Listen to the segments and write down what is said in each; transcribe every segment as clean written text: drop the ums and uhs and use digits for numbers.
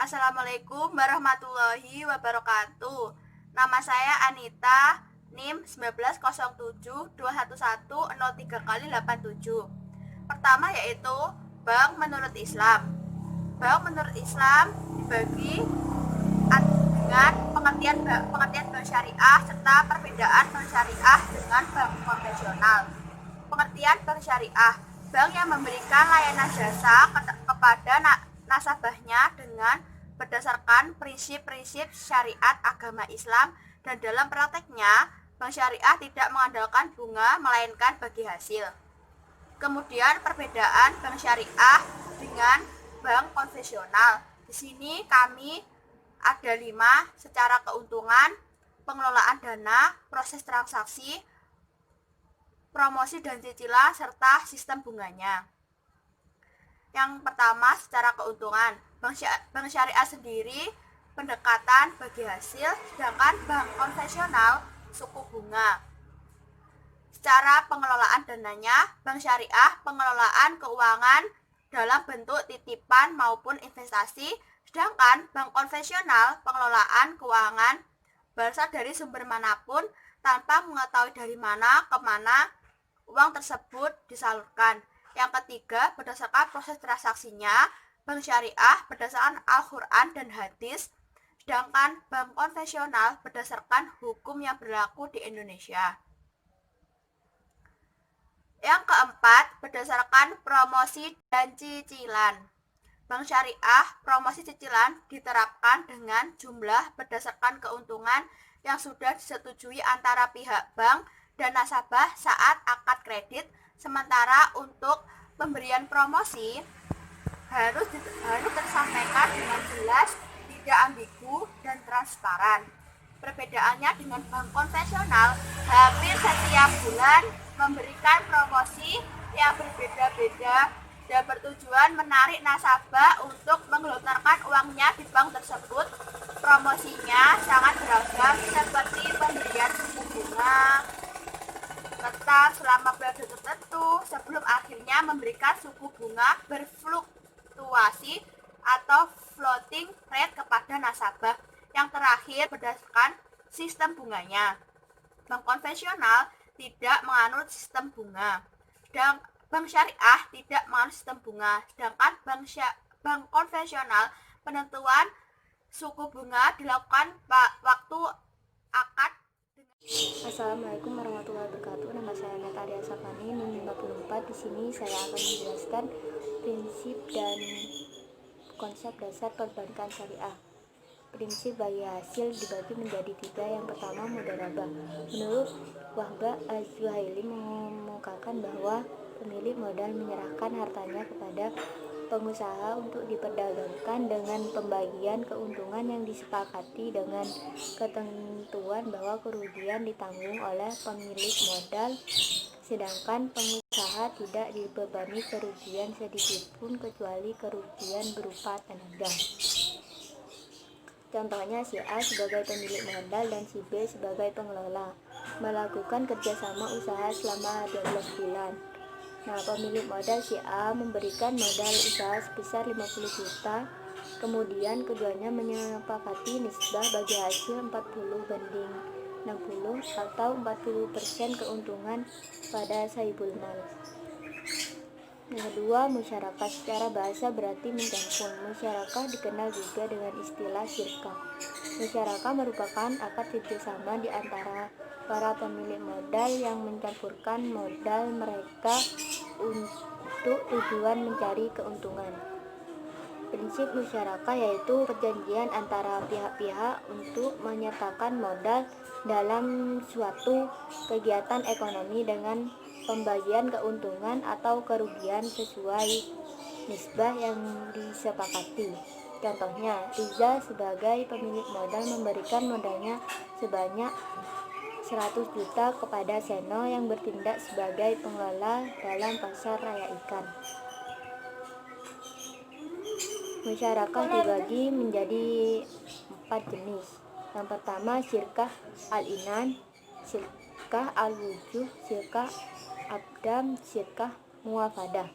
Assalamualaikum warahmatullahi wabarakatuh. Nama saya Anita, NIM 190121103x87. Pertama yaitu bank menurut Islam. Bank menurut Islam dibagi dengan pengertian bank syariah serta perbedaan bank syariah dengan bank konvensional. Pengertian bank syariah, bank yang memberikan layanan jasa kepada nasabahnya dengan berdasarkan prinsip-prinsip syariat agama Islam, dan dalam prakteknya bank syariah tidak mengandalkan bunga melainkan bagi hasil. Kemudian perbedaan bank syariah dengan bank konvensional. Di sini kami ada 5 secara keuntungan, pengelolaan dana, proses transaksi, promosi dan cicilan, serta sistem bunganya. Yang pertama, secara keuntungan, bank syariah sendiri pendekatan bagi hasil, sedangkan bank konvensional suku bunga. Secara pengelolaan dananya, bank syariah pengelolaan keuangan dalam bentuk titipan maupun investasi, sedangkan bank konvensional pengelolaan keuangan berasal dari sumber manapun tanpa mengetahui dari mana kemana uang tersebut disalurkan. Yang ketiga, berdasarkan proses transaksinya, bank syariah berdasarkan Al-Quran dan hadis, sedangkan bank konvensional berdasarkan hukum yang berlaku di Indonesia. Yang keempat, berdasarkan promosi dan cicilan. Bank syariah promosi cicilan diterapkan dengan jumlah berdasarkan keuntungan yang sudah disetujui antara pihak bank dan nasabah saat akad kredit. Sementara untuk pemberian promosi harus tersampaikan dengan jelas, tidak ambigu dan transparan. Perbedaannya dengan bank konvensional, hampir setiap bulan memberikan promosi yang berbeda-beda dan bertujuan menarik nasabah untuk menggelontorkan uangnya di bank tersebut. Promosinya sangat beragam, seperti pemberian suku bunga tetap selama periode tertentu sebelum akhirnya memberikan suku bunga berfluktuasi atau floating rate kepada nasabah. Yang terakhir, berdasarkan sistem bunganya. Bank konvensional tidak menganut sistem bunga, dan bank syariah tidak menganut sistem bunga. Sedangkan bank konvensional penentuan suku bunga dilakukan waktu akad. Assalamualaikum warahmatullahi wabarakatuh. Nama saya Natalia Safani, NIM 54. Di sini saya akan menjelaskan prinsip dan konsep dasar perbankan syariah. Prinsip bagi hasil dibagi menjadi 3. Yang pertama, mudharabah. Menurut Wahbah Az-Zuhaili mengemukakan bahwa pemilik modal menyerahkan hartanya kepada pengusaha untuk diperdagangkan dengan pembagian keuntungan yang disepakati dengan ketentuan bahwa kerugian ditanggung oleh pemilik modal, sedangkan pengusaha tidak dibebani kerugian sedikitpun kecuali kerugian berupa tenaga. Contohnya, si A sebagai pemilik modal dan si B sebagai pengelola melakukan kerjasama usaha selama 12 bulan. Nah, pemilik modal si A memberikan modal usaha sebesar 50 juta, kemudian keduanya menyepakati nisbah bagi hasil 40/60 atau 40% keuntungan pada sahibul mal. Yang kedua, musyarakah. Secara bahasa berarti mencampur. Musyarakah dikenal juga dengan istilah syirkah. Musyarakah merupakan akad kerjasama di antara para pemilik modal yang mencampurkan modal mereka untuk tujuan mencari keuntungan. Prinsip musyarakah yaitu perjanjian antara pihak-pihak untuk menyertakan modal dalam suatu kegiatan ekonomi dengan pembagian keuntungan atau kerugian sesuai nisbah yang disepakati. Contohnya, Riza sebagai pemilik modal memberikan modalnya sebanyak 100 juta kepada Seno yang bertindak sebagai pengelola dalam pasar raya ikan. Musyarakah dibagi menjadi 4 jenis. Yang pertama, syirkah al-inan, syirkah al-wujuh, syirkah abdam, syirkah muafadah.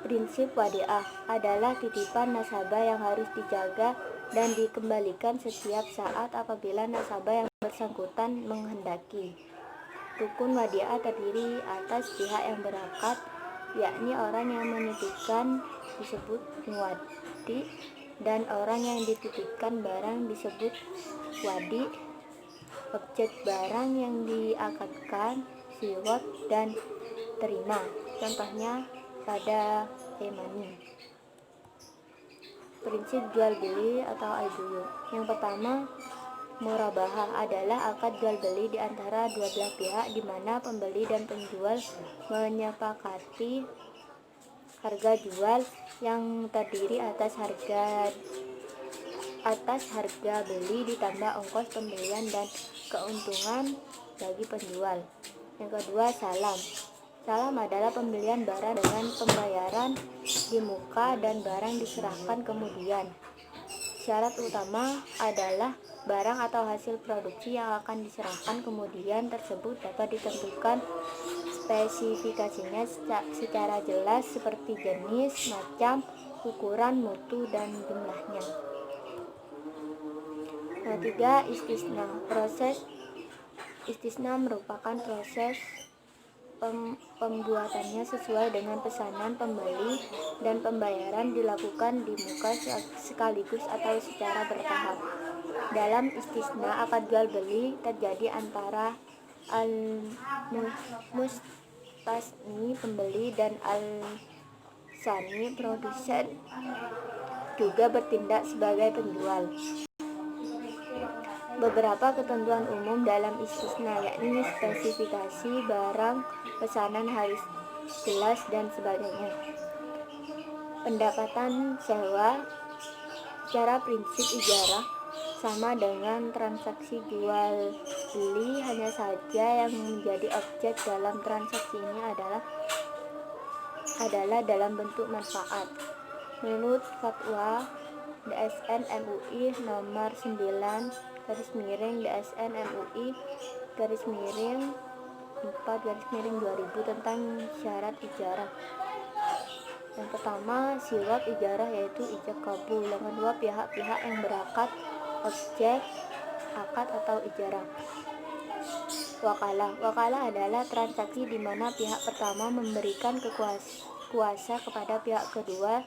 Prinsip wadiah adalah titipan nasabah yang harus dijaga dan dikembalikan setiap saat apabila nasabah yang bersangkutan menghendaki. Rukun wadiah terdiri atas pihak yang berakat, yakni orang yang menitipkan disebut muwadi, dan orang yang dititipkan barang disebut wadi. Objek barang yang diakadkan siwot dan terima, contohnya pada e-money. Prinsip jual beli atau al-buyu. Yang pertama, murabahah adalah akad jual beli di antara dua belah pihak di mana pembeli dan penjual menyepakati harga jual yang terdiri atas harga beli ditambah ongkos pembelian dan keuntungan bagi penjual. Yang kedua, salam. Salam adalah pembelian barang dengan pembayaran di muka dan barang diserahkan kemudian. Syarat utama adalah barang atau hasil produksi yang akan diserahkan kemudian tersebut dapat ditentukan spesifikasinya secara jelas seperti jenis, macam, ukuran, mutu, dan jumlahnya. Ketiga, istisna. Proses istisna merupakan proses pembuatannya sesuai dengan pesanan pembeli dan pembayaran dilakukan di muka sekaligus atau secara bertahap. Dalam istisna, akad jual beli terjadi antara al-mustasni pembeli dan al-sani produsen juga bertindak sebagai penjual. Beberapa ketentuan umum dalam istisna yakni spesifikasi barang, pesanan harus jelas, dan sebagainya. Pendapatan sewa. Secara prinsip ijarah sama dengan transaksi jual beli, hanya saja yang menjadi objek dalam transaksi ini adalah dalam bentuk manfaat. Menurut fatwa DSN MUI nomor 9/DSN MUI _4/2000 tentang syarat ijarah. Yang pertama, siwat ijarah yaitu ijab kabul. Yang kedua, pihak-pihak yang berakad, objek akad atau ijarah. Wakalah. Wakalah adalah transaksi di mana pihak pertama memberikan kuasa kepada pihak kedua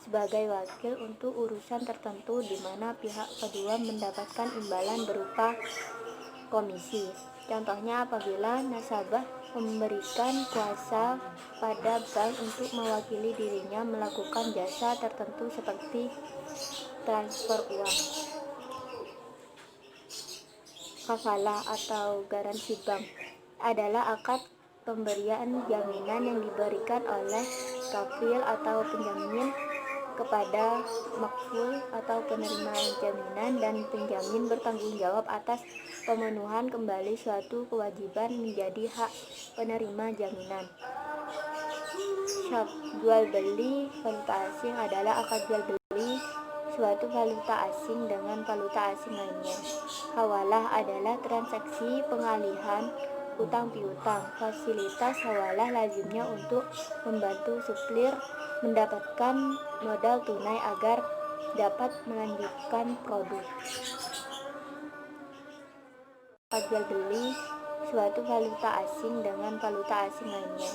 sebagai wakil untuk urusan tertentu di mana pihak kedua mendapatkan imbalan berupa komisi. Contohnya apabila nasabah memberikan kuasa pada bank untuk mewakili dirinya melakukan jasa tertentu seperti transfer uang. Kafalah atau garansi bank adalah akad pemberian jaminan yang diberikan oleh kafil atau penjamin kepada makful atau penerima jaminan, dan penjamin bertanggung jawab atas pemenuhan kembali suatu kewajiban menjadi hak penerima jaminan. Jual beli valuta asing adalah akad jual beli suatu valuta asing dengan valuta asing lainnya. Hawalah adalah transaksi pengalihan utang piutang. Fasilitas hawalah lazimnya untuk membantu supplier mendapatkan modal tunai agar dapat melanjutkan produk. Jual beli suatu valuta asing dengan valuta asing lainnya.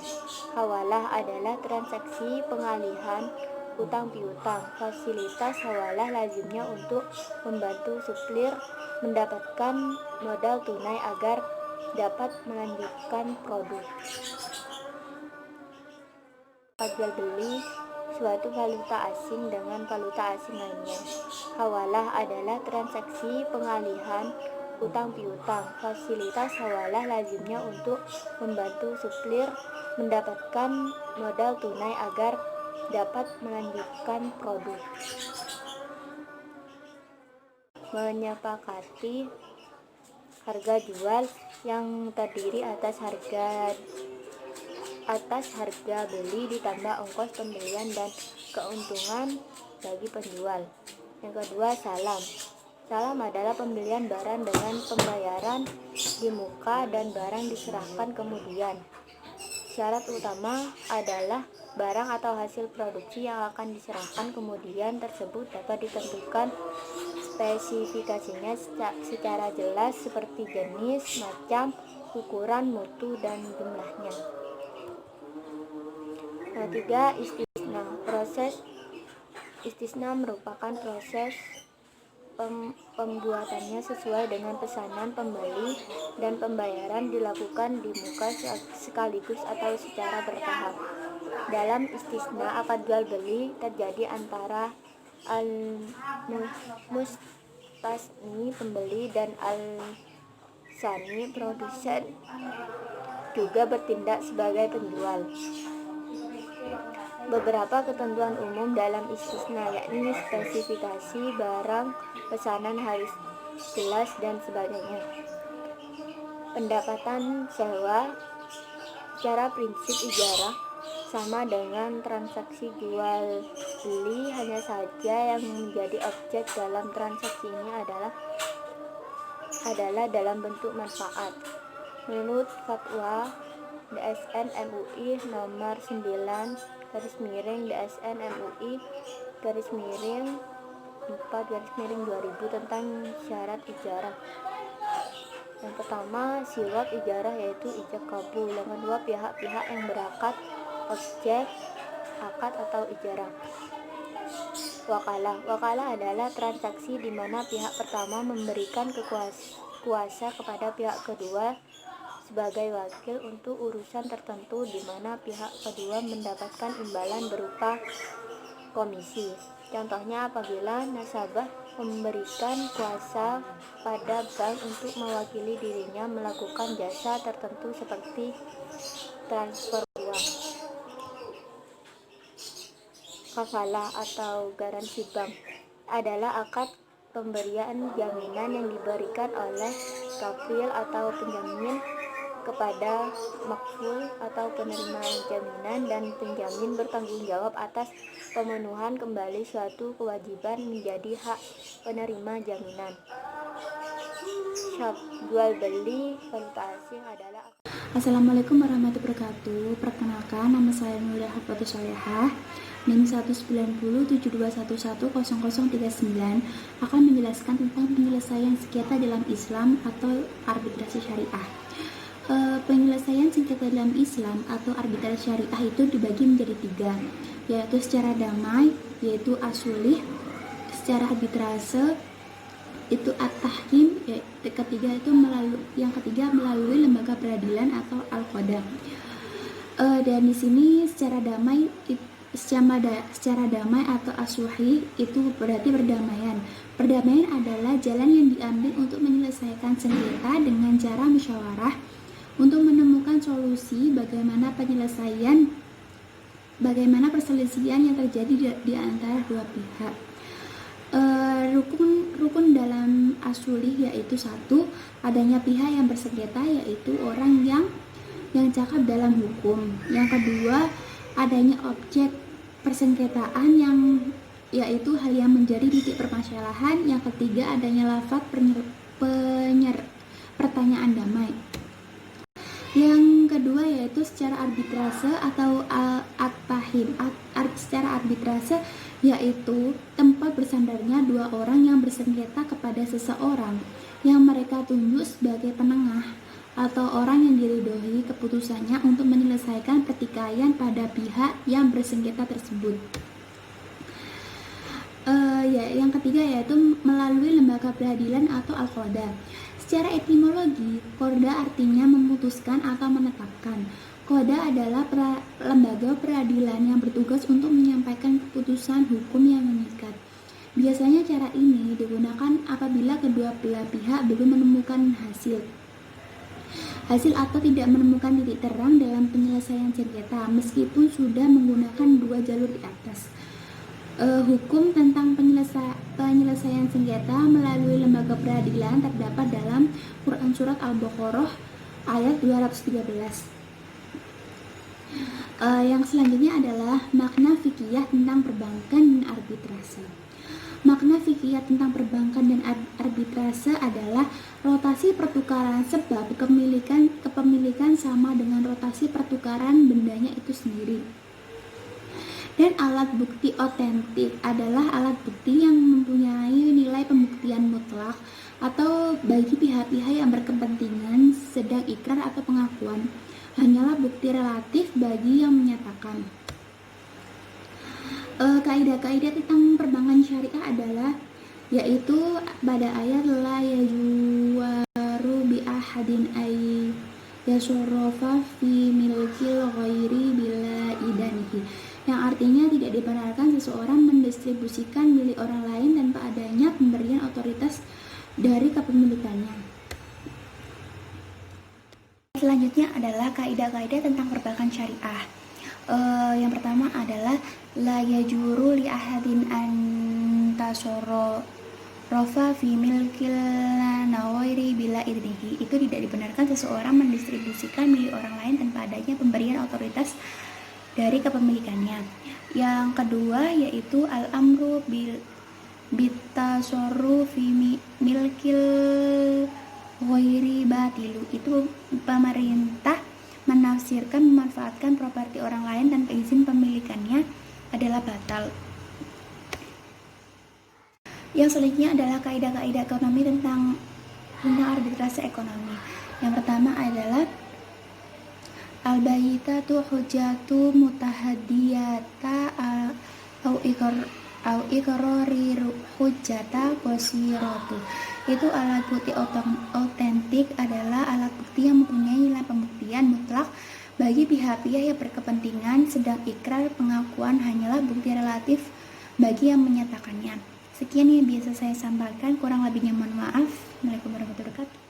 Hawalah adalah transaksi pengalihan utang piutang. Fasilitas hawalah lazimnya untuk membantu supplier mendapatkan modal tunai agar dapat melanjutkan produk. Jual beli suatu valuta asing dengan valuta asing lainnya. Hawalah adalah transaksi pengalihan utang piutang. Fasilitas hawalah lazimnya untuk membantu supplier mendapatkan modal tunai agar dapat melanjutkan produk. Menyepakati harga jual yang terdiri atas harga beli ditambah ongkos pembelian dan keuntungan bagi penjual. Yang kedua, salam. Salam adalah pembelian barang dengan pembayaran di muka dan barang diserahkan kemudian. Syarat utama adalah barang atau hasil produksi yang akan diserahkan. Kemudian tersebut dapat ditentukan spesifikasinya secara jelas seperti jenis, macam, ukuran, mutu, dan jumlahnya. Ketiga, istisna. Proses istisna merupakan proses pembuatannya sesuai dengan pesanan pembeli dan pembayaran dilakukan di muka sekaligus atau secara bertahap. Dalam istisna, akad jual beli terjadi antara al-mustasni pembeli dan al-sani produsen juga bertindak sebagai penjual. Beberapa ketentuan umum dalam istisna yakni spesifikasi barang, pesanan harus jelas, dan sebagainya. Pendapatan sewa. Secara prinsip ijarah sama dengan transaksi jual beli, hanya saja yang menjadi objek dalam transaksi ini adalah dalam bentuk manfaat. Menurut fatwa DSN MUI nomor 9 DSN MUI _4_2000 tentang syarat ijarah. Yang pertama, syarat ijarah yaitu ijab kabul. Yang kedua, pihak-pihak yang berakad objek akad atau ijarah. Wakalah adalah transaksi di mana pihak pertama memberikan kuasa kepada pihak kedua sebagai wakil untuk urusan tertentu, di mana pihak kedua mendapatkan imbalan berupa komisi. Contohnya apabila nasabah memberikan kuasa pada bank untuk mewakili dirinya melakukan jasa tertentu seperti transfer uang. Kafalah atau garansi bank adalah akad pemberian jaminan yang diberikan oleh kafil atau penjamin kepada makful atau penerima jaminan, dan penjamin bertanggung jawab atas pemenuhan kembali suatu kewajiban menjadi hak penerima jaminan. Jual beli valuta asing adalah. Assalamualaikum warahmatullahi wabarakatuh. Perkenalkan, nama saya Nurul Hafatus Solehah, NIM 19072110039, akan menjelaskan tentang penyelesaian sengketa dalam Islam atau arbitrasi syariah. Penyelesaian sengketa dalam Islam atau arbitrasi syariah itu dibagi menjadi 3, yaitu secara damai, yaitu asulih, secara arbitrase itu at-tahkim, yang ketiga melalui lembaga peradilan atau al-qada. Dan di sini secara damai atau asuhi itu berarti perdamaian. Perdamaian adalah jalan yang diambil untuk menyelesaikan sengketa dengan cara musyawarah untuk menemukan solusi bagaimana perselisihan yang terjadi di antara dua pihak. Rukun dalam asulih yaitu 1, adanya pihak yang bersengketa yaitu orang yang cakap dalam hukum. Yang kedua, adanya objek persengketaan yaitu hal yang menjadi titik permasalahan. Yang ketiga, adanya lafaz pertanyaan damai. Yang kedua yaitu secara arbitrase atau at-tahkim. Secara arbitrase yaitu tempat bersandarnya dua orang yang bersengketa kepada seseorang yang mereka tunjuk sebagai penengah atau orang yang diridhoi keputusannya untuk menyelesaikan pertikaian pada pihak yang bersengketa tersebut. Yang ketiga yaitu melalui lembaga peradilan atau al-qada. Secara etimologi, qada artinya memutuskan atau menetapkan. Qada adalah lembaga peradilan yang bertugas untuk menyampaikan keputusan hukum yang mengikat. Biasanya cara ini digunakan apabila kedua belah pihak belum menemukan hasil atau tidak menemukan titik terang dalam penyelesaian sengketa, meskipun sudah menggunakan dua jalur di atas. Hukum tentang penyelesaian sengketa melalui lembaga peradilan terdapat dalam Quran Surat Al-Baqarah ayat 213. Yang selanjutnya adalah makna fikih tentang perbankan dan arbitrase. Makna fikih tentang perbankan dan arbitrase adalah rotasi pertukaran, sebab kepemilikan sama dengan rotasi pertukaran bendanya itu sendiri. Dan alat bukti otentik adalah alat bukti yang mempunyai nilai pembuktian mutlak atau bagi pihak-pihak yang berkepentingan, sedang ikrar atau pengakuan hanyalah bukti relatif bagi yang menyatakan. Kaidah-kaidah tentang perbankan syariah adalah yaitu pada ayat la yajuwaru bi ahadin ay yasurrafa fi milkil ghairi bila idanihi, yang artinya tidak dibenarkan seseorang mendistribusikan milik orang lain tanpa adanya pemberian otoritas dari kepemilikannya. Selanjutnya adalah kaidah-kaidah tentang perbankan syariah. Yang pertama adalah la yajuru li ahadin an tasarrufa fi milkil nawairi bila idnihi. Itu tidak dibenarkan seseorang mendistribusikan milik orang lain tanpa adanya pemberian otoritas dari kepemilikannya. Yang kedua yaitu al-amru bitasarrufi milkil ghairi batilu. Itu pemerintah menafsirkan memanfaatkan properti orang lain tanpa izin pemilikannya adalah batal. Yang selanjutnya adalah kaidah-kaidah ekonomi tentang arbitrase ekonomi. Yang pertama adalah al-bayyinatu hujjatu mutahadiyata au iqrari hujjata qasiratu. Itu alat bukti otentik adalah alat bukti yang mempunyai nilai pembuktian mutlak bagi pihak-pihak yang berkepentingan, sedang ikrar pengakuan hanyalah bukti relatif bagi yang menyatakannya. Sekian yang biasa saya sampaikan, kurang lebihnya mohon maaf. Assalamualaikum warahmatullahi wabarakatuh.